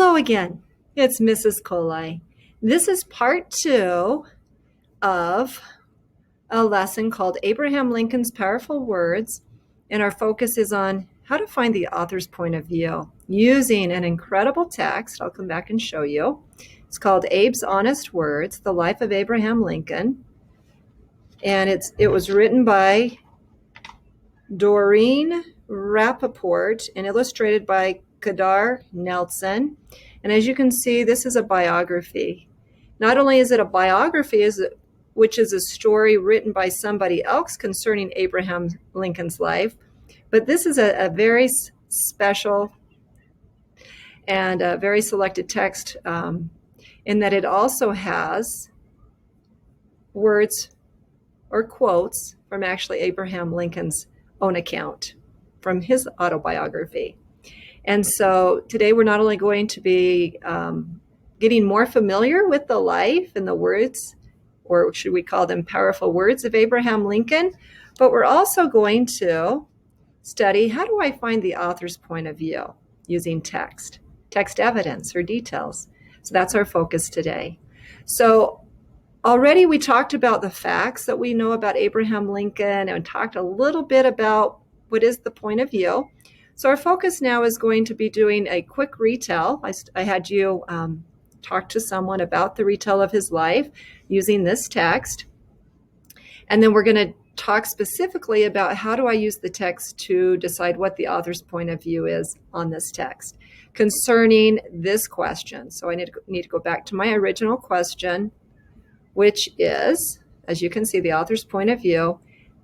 Hello again. It's Mrs. Kohli. This is part 2 of a lesson called Abraham Lincoln's Powerful Words, and our focus is on how to find the author's point of view using an incredible text. I'll come back and show you. It's called Abe's Honest Words, The Life of Abraham Lincoln, and it was written by Doreen Rappaport and illustrated by Kadar Nelson. And as you can see, this is a biography. Not only is it a biography, which is a story written by somebody else concerning Abraham Lincoln's life, but this is a very special and a very selected text in that it also has words or quotes from actually Abraham Lincoln's own account from his autobiography. And so today we're not only going to be getting more familiar with the life and the words, or should we call them powerful words of Abraham Lincoln, but we're also going to study how do I find the author's point of view using text evidence or details. So that's our focus today. So already we talked about the facts that we know about Abraham Lincoln and talked a little bit about what is the point of view. So our focus now is going to be doing a quick retell. I had you talk to someone about the retell of his life using this text. And then we're going to talk specifically about how do I use the text to decide what the author's point of view is on this text concerning this question. So I need to go back to my original question, which is, as you can see, the author's point of view.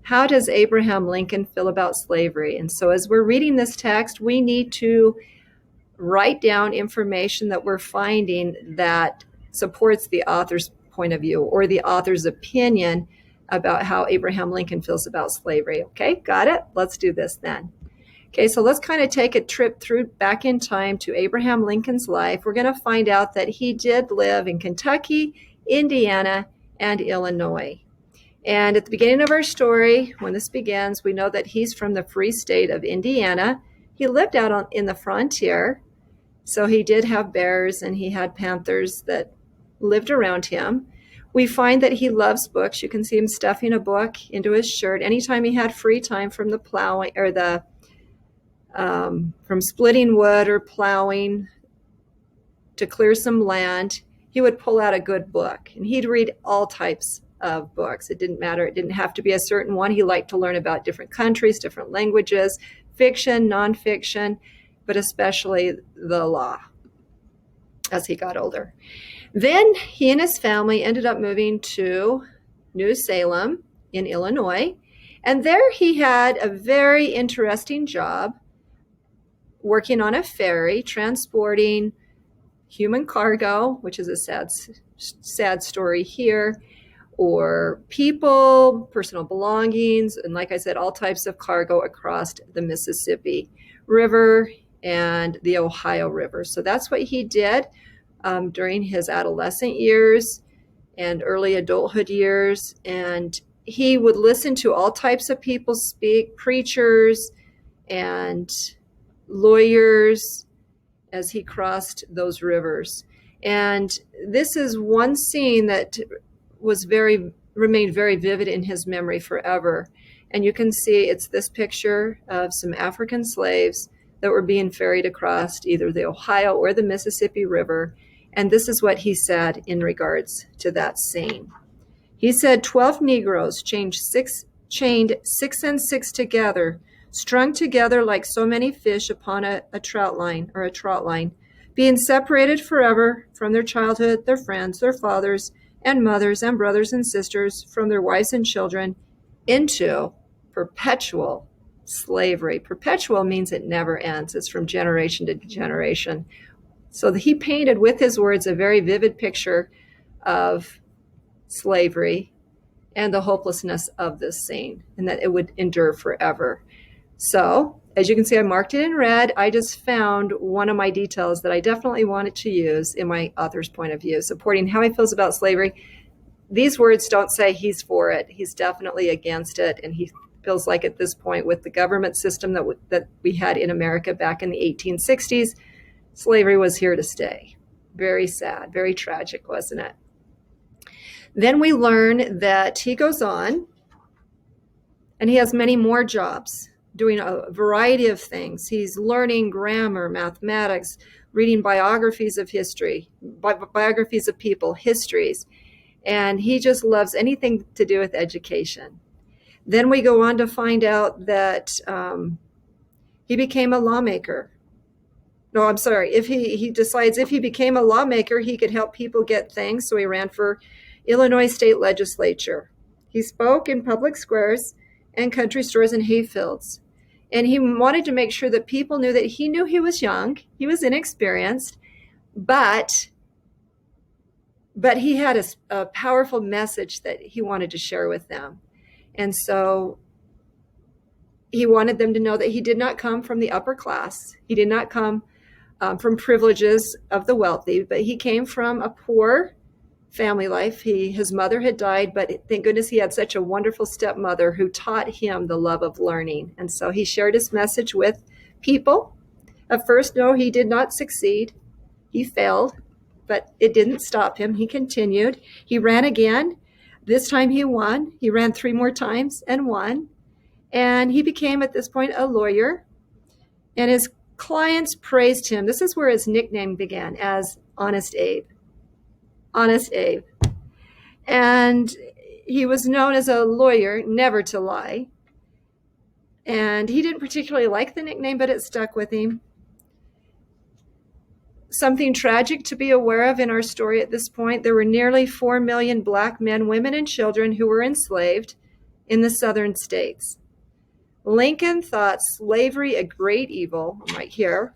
How does Abraham Lincoln feel about slavery? And so as we're reading this text, we need to write down information that we're finding that supports the author's point of view or the author's opinion about how Abraham Lincoln feels about slavery. Okay, got it? Let's do this then. Okay, so let's kind of take a trip back in time to Abraham Lincoln's life. We're going to find out that he did live in Kentucky, Indiana, and Illinois. And at the beginning of our story, when this begins, we know that he's from the free state of Indiana. He lived out in the frontier, so he did have bears and he had panthers that lived around him. We find that he loves books. You can see him stuffing a book into his shirt anytime he had free time from the plowing or from splitting wood or plowing to clear some land. He would pull out a good book, and he'd read all types of books. It didn't matter. It didn't have to be a certain one. He liked to learn about different countries, different languages, fiction, nonfiction, but especially the law as he got older. Then he and his family ended up moving to New Salem in Illinois, and there he had a very interesting job working on a ferry, transporting human cargo, which is a sad story here, or people, personal belongings, and like I said, all types of cargo across the Mississippi River and the Ohio River. So that's what he did during his adolescent years and early adulthood years. And he would listen to all types of people speak, preachers and lawyers, as he crossed those rivers. And this is one scene that remained very vivid in his memory forever. And you can see it's this picture of some African slaves that were being ferried across either the Ohio or the Mississippi River. And this is what he said in regards to that scene. He said, 12 Negroes chained six and six together, strung together like so many fish upon a trout line, being separated forever from their childhood, their friends, their fathers and mothers and brothers and sisters, from their wives and children, into perpetual slavery. Perpetual means it never ends. It's from generation to generation. So he painted with his words a very vivid picture of slavery and the hopelessness of this scene, and that it would endure forever. So, as you can see, I marked it in red. I just found one of my details that I definitely wanted to use in my author's point of view, supporting how he feels about slavery. These words don't say he's for it. He's definitely against it, and he feels like at this point, with the government system that we had in America back in the 1860s, Slavery was here to stay. Very sad, very tragic, wasn't it? Then we learn that he goes on and he has many more jobs doing a variety of things. He's learning grammar, mathematics, reading biographies of history, biographies of people, histories, and he just loves anything to do with education. Then we go on to find out that he became a lawmaker. No, I'm sorry. If he decides if he became a lawmaker, he could help people get things. So he ran for Illinois state legislature. He spoke in public squares and country stores and hayfields. And he wanted to make sure that people knew that he knew he was young, he was inexperienced, but he had a powerful message that he wanted to share with them. And so he wanted them to know that he did not come from the upper class. He did not come from privileges of the wealthy, but he came from a poor family life. His mother had died, but thank goodness he had such a wonderful stepmother who taught him the love of learning. And so he shared his message with people. At first, no, he did not succeed. He failed, but it didn't stop him. He continued. He ran again. This time he won. He ran 3 more times and won. And he became, at this point, a lawyer. And his clients praised him. This is where his nickname began, as Honest Abe. Honest Abe. And he was known as a lawyer, never to lie. And he didn't particularly like the nickname, but it stuck with him. Something tragic to be aware of in our story at this point, there were nearly 4 million black men, women, and children who were enslaved in the southern states. Lincoln thought slavery a great evil, right here.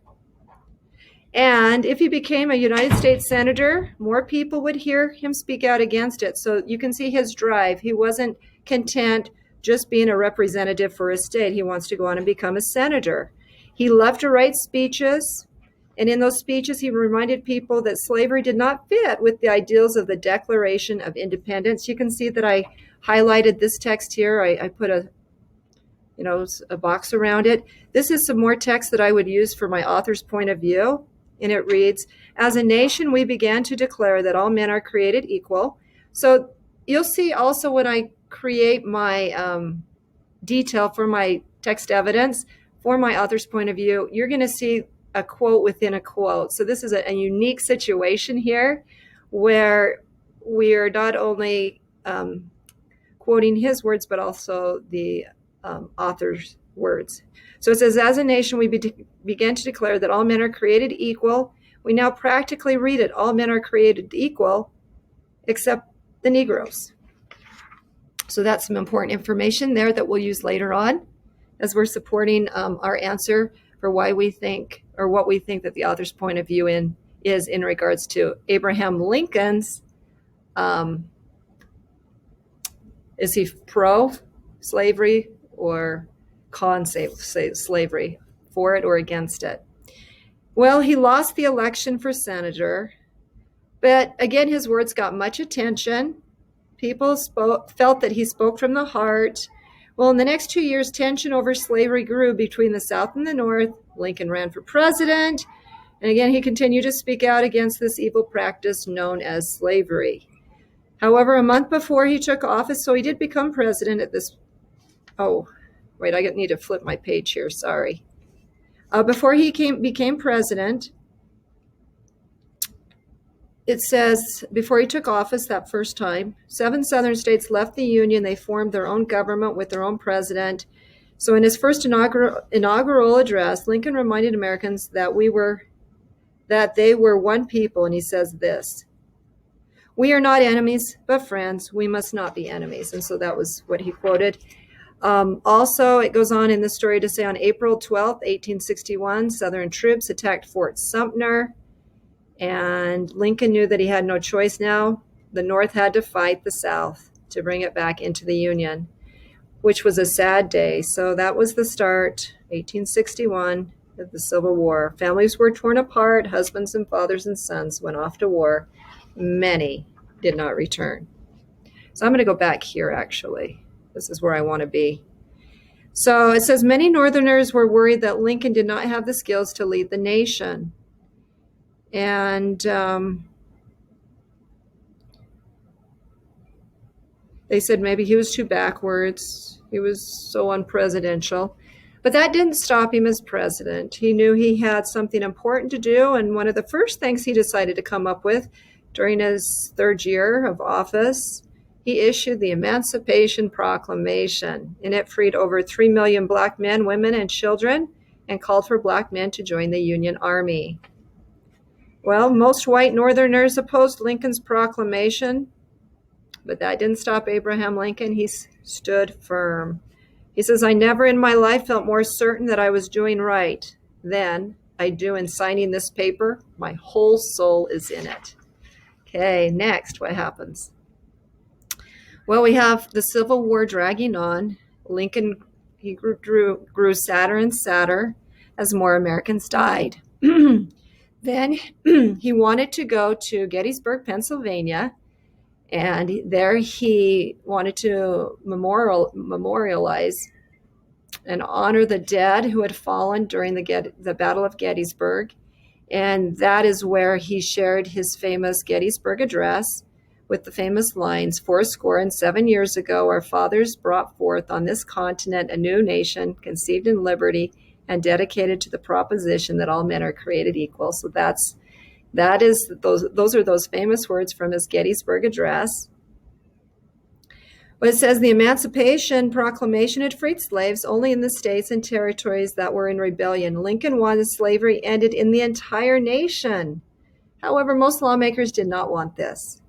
And if he became a United States Senator, more people would hear him speak out against it. So you can see his drive. He wasn't content just being a representative for his state. He wants to go on and become a senator. He loved to write speeches. And in those speeches, he reminded people that slavery did not fit with the ideals of the Declaration of Independence. You can see that I highlighted this text here. I put a box around it. This is some more text that I would use for my author's point of view. And it reads, as a nation, we began to declare that all men are created equal. So you'll see also when I create my detail for my text evidence, for my author's point of view, you're going to see a quote within a quote. So this is a unique situation here where we are not only quoting his words, but also the author's words. So it says, as a nation, we began to declare that all men are created equal. We now practically read it. All men are created equal, except the Negroes. So that's some important information there that we'll use later on as we're supporting our answer for why we think, or what we think that the author's point of view is in regards to Abraham Lincoln's, is he pro-slavery or slavery, for it or against it? Well, he lost the election for senator, but again, his words got much attention. People felt that he spoke from the heart. Well, in the next 2 years, tension over slavery grew between the South and the North. Lincoln ran for president, and again, he continued to speak out against this evil practice known as slavery. However, a month before he took office, so he did become president at this, I need to flip my page here, sorry. Before he became president, it says, before he took office that first time, 7 southern states left the Union. They formed their own government with their own president. So in his first inaugural address, Lincoln reminded Americans that they were one people, and he says this, we are not enemies, but friends. We must not be enemies. And so that was what he quoted. Also, it goes on in the story to say on April 12th, 1861, Southern troops attacked Fort Sumter, and Lincoln knew that he had no choice now. The North had to fight the South to bring it back into the Union, which was a sad day. So that was the start, 1861, of the Civil War. Families were torn apart. Husbands and fathers and sons went off to war. Many did not return. So I'm going to go back here, actually. This is where I want to be. So it says, many Northerners were worried that Lincoln did not have the skills to lead the nation. And they said maybe he was too backwards. He was so unpresidential. But that didn't stop him as president. He knew he had something important to do, and one of the first things he decided to come up with during his third year of office, he issued the Emancipation Proclamation, and it freed over 3 million black men, women, and children, and called for black men to join the Union Army. Well, most white Northerners opposed Lincoln's proclamation, but that didn't stop Abraham Lincoln. He stood firm. He says, I never in my life felt more certain that I was doing right than I do in signing this paper. My whole soul is in it. Okay, next, what happens? Well, we have the Civil War dragging on. Lincoln, he grew sadder and sadder as more Americans died. Then he wanted to go to Gettysburg, Pennsylvania, and there he wanted to memorialize and honor the dead who had fallen during the Battle of Gettysburg. And that is where he shared his famous Gettysburg Address with the famous lines, 77 years ago, our fathers brought forth on this continent a new nation conceived in liberty and dedicated to the proposition that all men are created equal. So those are those famous words from his Gettysburg Address. But it says the Emancipation Proclamation had freed slaves only in the states and territories that were in rebellion. Lincoln wanted slavery ended in the entire nation. However, most lawmakers did not want this.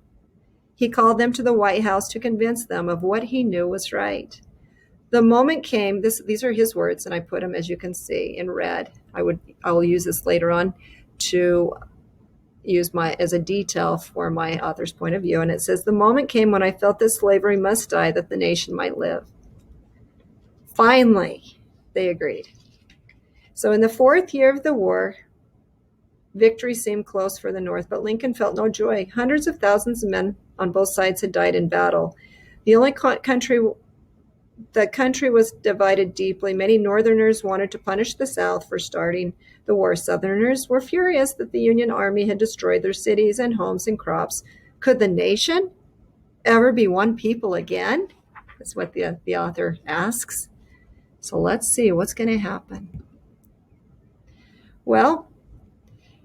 He called them to the White House to convince them of what he knew was right. The moment came, these are his words, and I put them, as you can see, in red. I will use this later on to use as a detail for my author's point of view. And it says, the moment came when I felt that slavery must die, that the nation might live. Finally, they agreed. So in the fourth year of the war, victory seemed close for the North, but Lincoln felt no joy. Hundreds of thousands of men on both sides had died in battle. The country was divided deeply. Many Northerners wanted to punish the South for starting the war. Southerners were furious that the Union Army had destroyed their cities and homes and crops. Could the nation ever be one people again? That's what the author asks. So let's see what's going to happen. Well,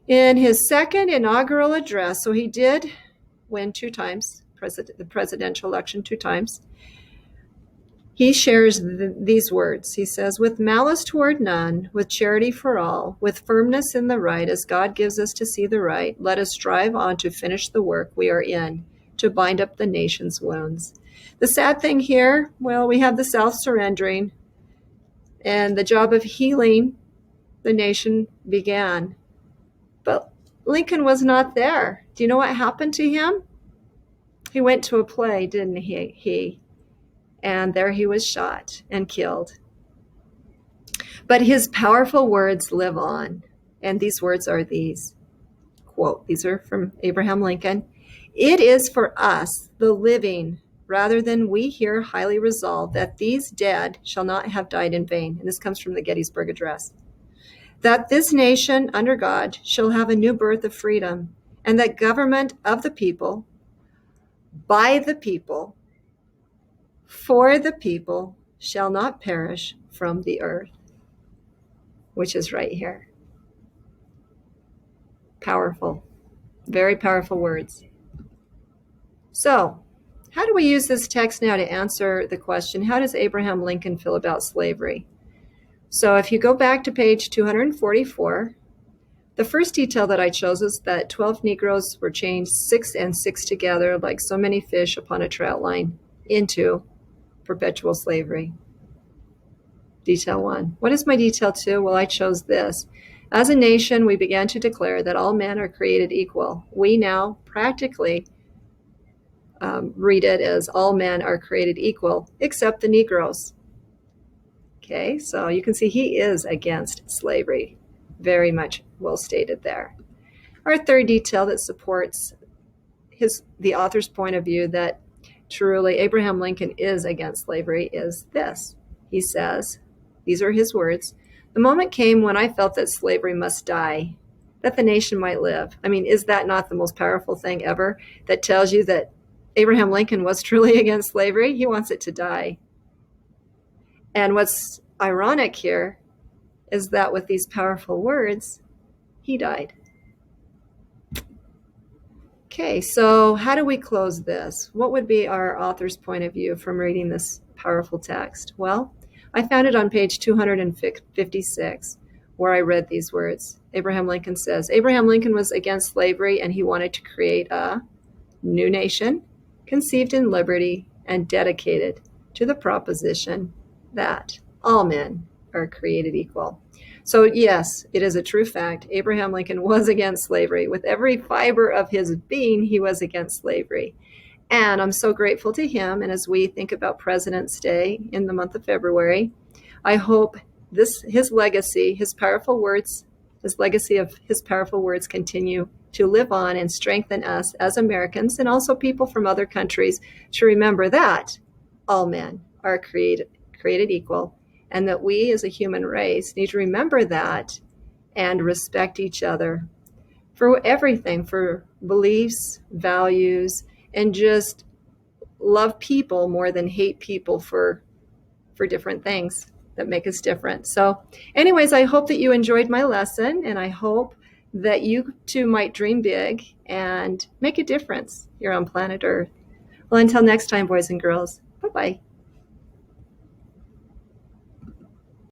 in his second inaugural address, so he did win 2 times, the presidential election 2 times. He shares these words. He says, with malice toward none, with charity for all, with firmness in the right, as God gives us to see the right, let us strive on to finish the work we are in, to bind up the nation's wounds. The sad thing here, well, we have the South surrendering, and the job of healing the nation began. But Lincoln was not there. Do you know what happened to him? He went to a play, didn't he? And there he was shot and killed. But his powerful words live on. And these words are these. Quote, these are from Abraham Lincoln. It is for us, the living, rather than we here highly resolved, that these dead shall not have died in vain. And this comes from the Gettysburg Address. That this nation, under God, shall have a new birth of freedom, and that government of the people, by the people, for the people, shall not perish from the earth, which is right here. Powerful, very powerful words. So, how do we use this text now to answer the question, how does Abraham Lincoln feel about slavery? So if you go back to page 244, the first detail that I chose is that 12 Negroes were chained 6 and 6 together like so many fish upon a trout line into perpetual slavery. Detail 1. What is my detail 2? Well, I chose this. As a nation, we began to declare that all men are created equal. We now practically read it as all men are created equal, except the Negroes. Okay, so you can see he is against slavery. Very much well stated there. Our third detail that supports the author's point of view that truly Abraham Lincoln is against slavery is this. He says, these are his words, the moment came when I felt that slavery must die, that the nation might live. I mean, is that not the most powerful thing ever that tells you that Abraham Lincoln was truly against slavery? He wants it to die. And what's ironic here is that with these powerful words, he died. Okay, so how do we close this? What would be our author's point of view from reading this powerful text? Well, I found it on page 256, where I read these words. Abraham Lincoln says, Abraham Lincoln was against slavery, and he wanted to create a new nation conceived in liberty and dedicated to the proposition that all men are created equal. So yes, it is a true fact. Abraham Lincoln was against slavery. With every fiber of his being, he was against slavery. And I'm so grateful to him. And as we think about President's Day in the month of February, I hope his legacy, his powerful words, his legacy of his powerful words continue to live on and strengthen us as Americans and also people from other countries to remember that all men are created equal, and that we as a human race need to remember that and respect each other for everything, for beliefs, values, and just love people more than hate people for different things that make us different. So anyways, I hope that you enjoyed my lesson, and I hope that you too might dream big and make a difference here on planet Earth. Well, until next time, boys and girls, bye-bye.